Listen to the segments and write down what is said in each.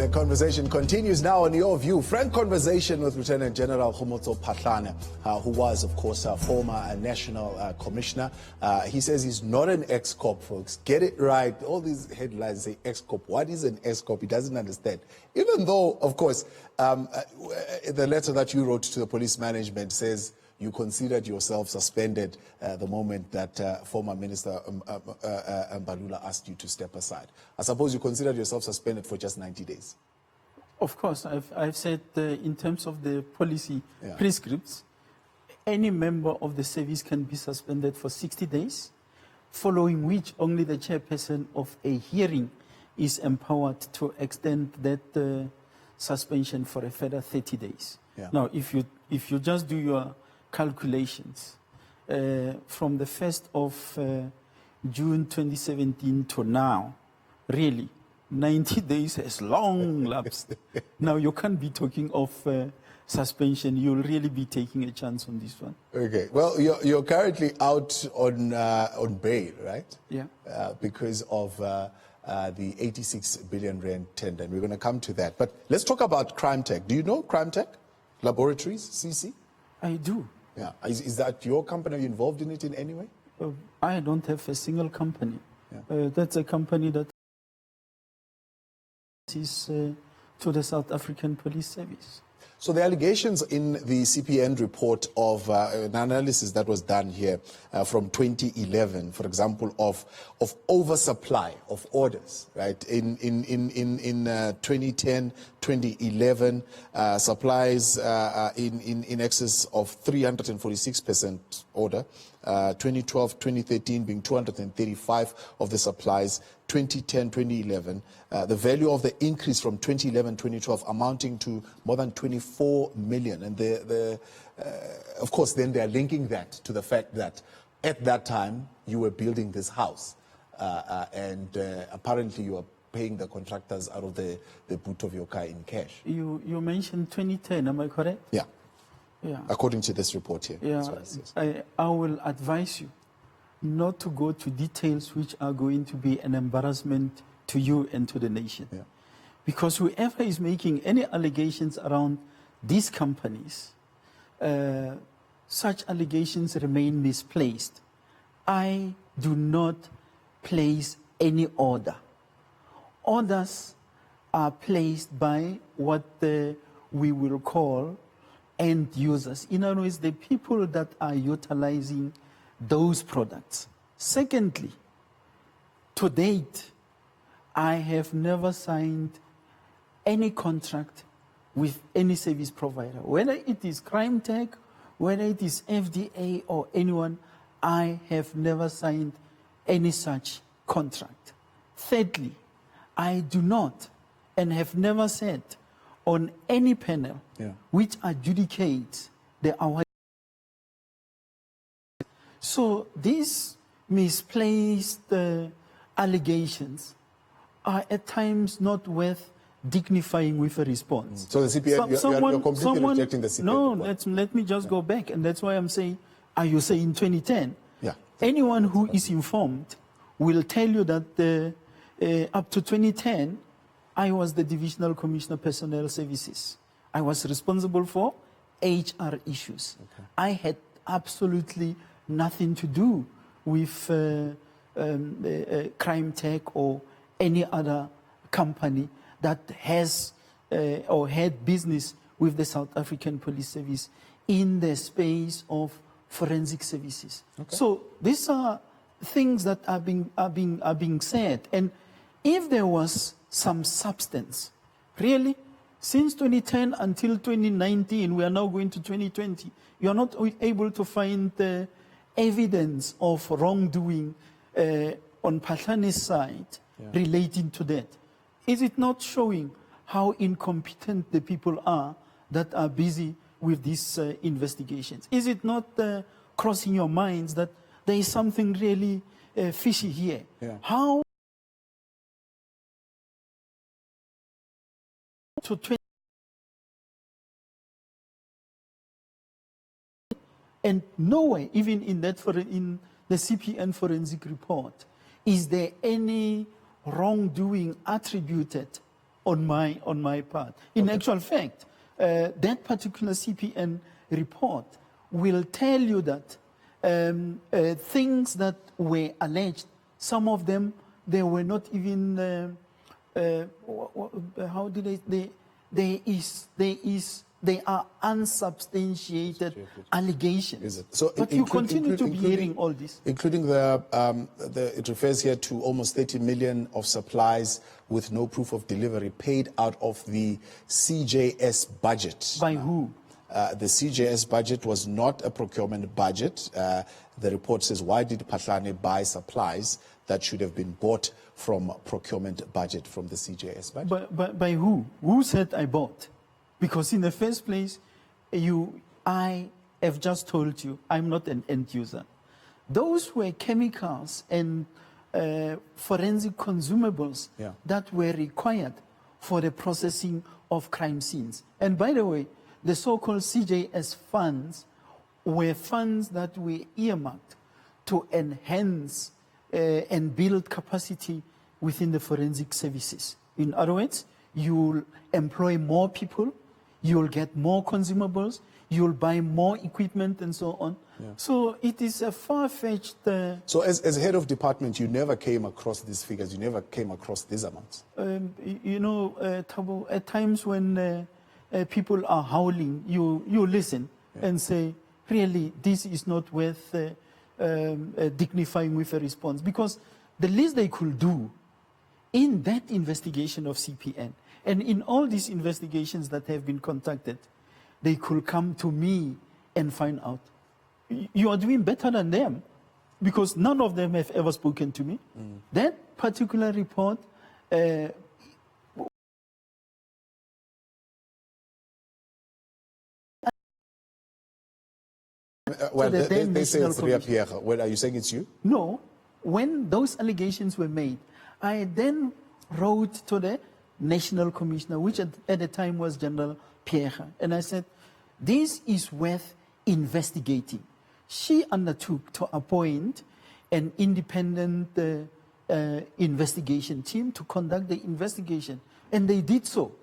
The conversation continues now on Your View. Frank conversation with Lieutenant General Khomotso Phahlane, who was, of course, a former national commissioner. He says he's not an ex-cop, folks. Get it right. All these headlines say ex-cop. What is an ex-cop? He doesn't understand. Even though, of course, the letter that you wrote to the police management says you considered yourself suspended the moment that former Minister Mdluli asked you to step aside. I suppose you considered yourself suspended for just 90 days. Of course, I've said in terms of the policy prescripts, any member of the service can be suspended for 60 days, following which only the chairperson of a hearing is empowered to extend that suspension for a further 30 days. Yeah. Now, if you just do your calculations, from the 1st of June 2017 to now, really, 90 days has long lapsed. Now, you can't be talking of suspension. You'll really be taking a chance on this one. Okay. Well, you're currently out on bail, right? Yeah. Because of the 86 billion rand tender. And we're going to come to that. But let's talk about Crime Tech. Do you know Crime Tech Laboratories, CC? I do. Yeah. Is that your company? Are you involved in it in any way? I don't have a single company. Yeah. That's a company that is to the South African Police Service. So the allegations in the CPN report of an analysis that was done here from 2011, for example, of oversupply of orders, right? In 2010, 2011, supplies in excess of 346% order. 2012, 2013 being 235 of the supplies. 2010, 2011, the value of the increase from 2011, 2012 amounting to more than 24 million. And of course, then they're linking that to the fact that at that time you were building this house and apparently you were paying the contractors out of the boot of your car in cash. You mentioned 2010, am I correct? Yeah. Yeah. According to this report here. Yeah, I will advise you not to go to details which are going to be an embarrassment to you and to the nation. Yeah. Because whoever is making any allegations around these companies, such allegations remain misplaced. I do not place any order. Orders are placed by what we will call end users. In other words, the people that are utilizing those products. Secondly, to date, I have never signed any contract with any service provider. Whether it is Crime Tech, whether it is FDA or anyone, I have never signed any such contract. Thirdly, I do not and have never said on any panel which adjudicates the award. So these misplaced allegations are at times not worth dignifying with a response. So the CPN, you're completely rejecting the CPN? No, let me just go back, and that's why I'm saying, are you saying 2010? Yeah. Anyone who is informed will tell you that up to 2010, I was the Divisional Commissioner Personnel Services. I was responsible for HR issues. Okay. I had absolutely nothing to do with Crime Tech or any other company that has or had business with the South African Police Service in the space of forensic services. Okay. So these are things that are being said. And if there was some substance, really, since 2010 until 2019, we are now going to 2020, you are not able to find the evidence of wrongdoing on Phahlane's side relating to that. Is it not showing how incompetent the people are that are busy with these investigations? Is it not crossing your minds that there is something really fishy here? Yeah. How to and nowhere, even in that in the CPN forensic report, is there any wrongdoing attributed on my part. In actual fact, that particular CPN report will tell you that things that were alleged, some of them, they were not even, how did they are unsubstantiated allegations. Is it? So but you continue to be hearing all this. Including it refers here to almost 30 million of supplies with no proof of delivery paid out of the CJS budget. By who? The CJS budget was not a procurement budget. The report says, why did Phahlane buy supplies that should have been bought from procurement budget from the CJS budget? By who? Who said I bought? Because in the first place, I have just told you, I'm not an end user. Those were chemicals and forensic consumables that were required for the processing of crime scenes. And by the way, the so-called CJS funds were funds that were earmarked to enhance and build capacity within the forensic services. In other words, you'll employ more people, you'll get more consumables, you'll buy more equipment and so on. So it is a far-fetched... So as head of department, you never came across these figures, you never came across these amounts? You know, Thabo, at times when people are howling, you listen and say, really, this is not worth dignifying with a response. Because the least they could do in that investigation of CPN, and in all these investigations that have been conducted, they could come to me and find out, you are doing better than them, because none of them have ever spoken to me. That particular report well, the they say it's Ria Commission. Pierre. Well, are you saying it's you? No. When those allegations were made, I then wrote to the National Commissioner, which at the time was General Pierre, and I said, this is worth investigating. She undertook to appoint an independent investigation team to conduct the investigation, and they did so.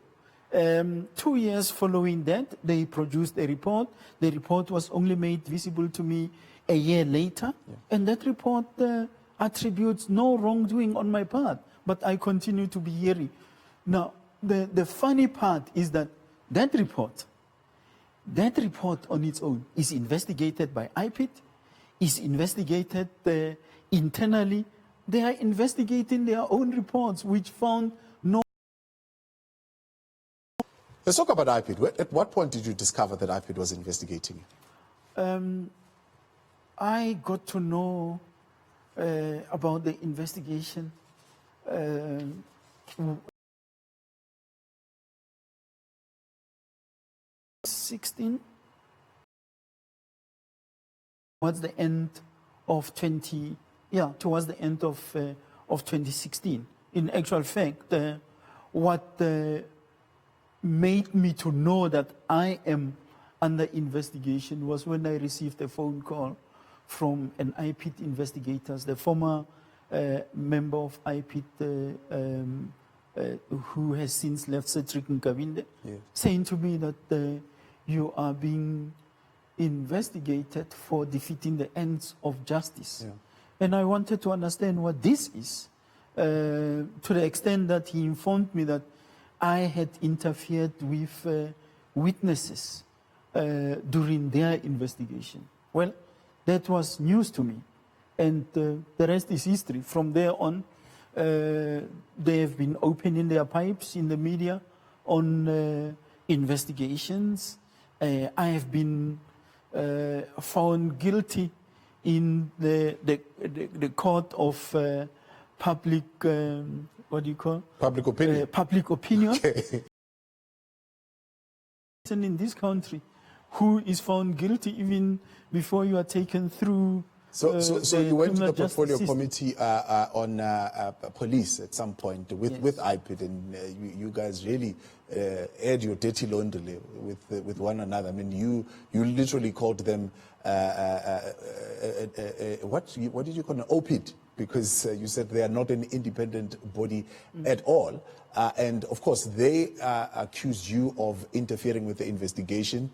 2 years following that, they produced a report. The report was only made visible to me a year later, and that report attributes no wrongdoing on my part, but I continue to be hearing. Now, the funny part is that that report on its own is investigated by IPID, is investigated internally. They are investigating their own reports, which found no... Let's talk about IPID. At what point did you discover that IPID was investigating you? I got to know about the investigation 16 towards the end of 2016. In actual fact, what made me to know that I am under investigation was when I received a phone call from an IPID investigators, the former member of IPID who has since left, Cedric Nkabinde, saying to me that you are being investigated for defeating the ends of justice. And I wanted to understand what this is, to the extent that he informed me that I had interfered with witnesses during their investigation. Well, that was news to me, and the rest is history. From there on, they have been opening their pipes in the media on investigations. I have been found guilty in the court of public, what do you call? Public opinion. Public opinion. Okay. In this country, who is found guilty even before you are taken through. So you went to the portfolio system. committee on police at some point with IPID, and you guys really aired your dirty laundry with one another. I mean, you literally called them what did you call them? OPID. because you said they are not an independent body at all. And of course, they accused you of interfering with the investigation,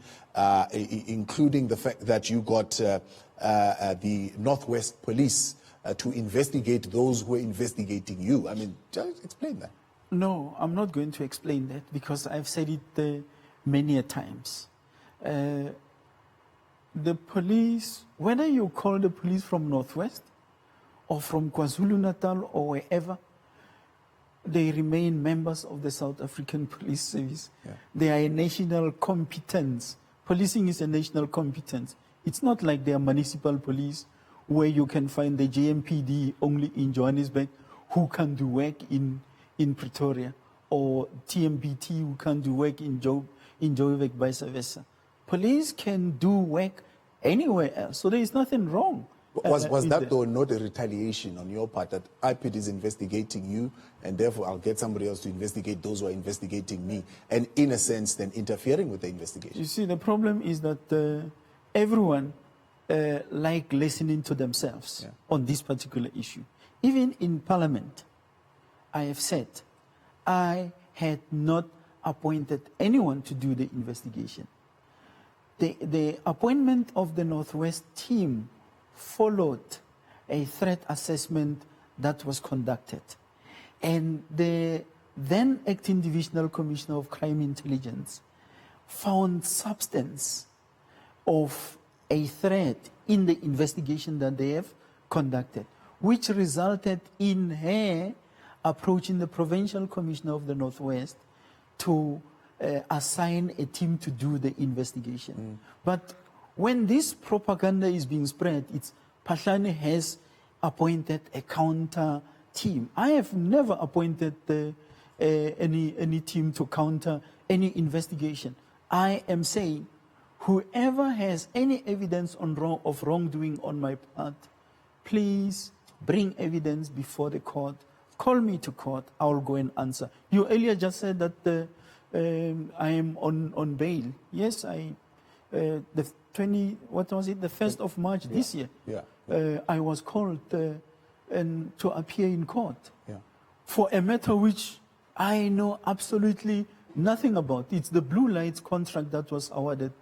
including the fact that you got the Northwest Police to investigate those who were investigating you. I mean, just explain that. No, I'm not going to explain that because I've said it many a times. The police, whether you call the police from Northwest or from KwaZulu-Natal or wherever, they remain members of the South African Police Service. Yeah. They are a national competence. Policing is a national competence. It's not like they are municipal police where you can find the JMPD only in Johannesburg who can do work in Pretoria, or TMBT who can do work in Joburg, vice versa. Police can do work anywhere else, so there is nothing wrong. Was that though not a retaliation on your part that IPID is investigating you and therefore I'll get somebody else to investigate those who are investigating me, and in a sense then interfering with the investigation? You see, the problem is that everyone like listening to themselves on this particular issue. Even in Parliament, I have said I had not appointed anyone to do the investigation. The appointment of the Northwest team followed a threat assessment that was conducted. And the then acting Divisional Commissioner of Crime Intelligence found substance of a threat in the investigation that they have conducted, which resulted in her approaching the Provincial Commissioner of the Northwest to assign a team to do the investigation. But when this propaganda is being spread, it's Phahlane has appointed a counter team. I have never appointed any team to counter any investigation. I am saying whoever has any evidence of wrongdoing on my part, please bring evidence before the court. Call me to court. I will go and answer. You earlier just said that I am on bail. Yes, the 1st of March this year. I was called and to appear in court for a matter which I know absolutely nothing about. It's the blue lights contract that was awarded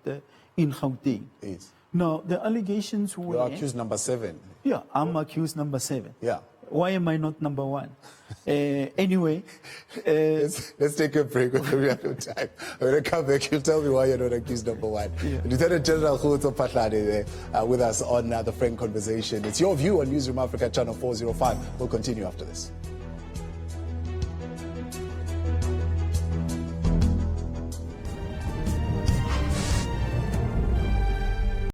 in Gauteng. Yes. Now, the allegations were... You're accused number 7. Yeah, I'm accused number 7. Yeah. Why am I not number 1? Anyway... let's take a break. We have no time. I'm going to come back. You'll tell me why you're not accused number 1. Yeah. Lieutenant General Khomotso Phahlane with us on the Frank Conversation. It's your view on Newsroom Africa, Channel 405. We'll continue after this.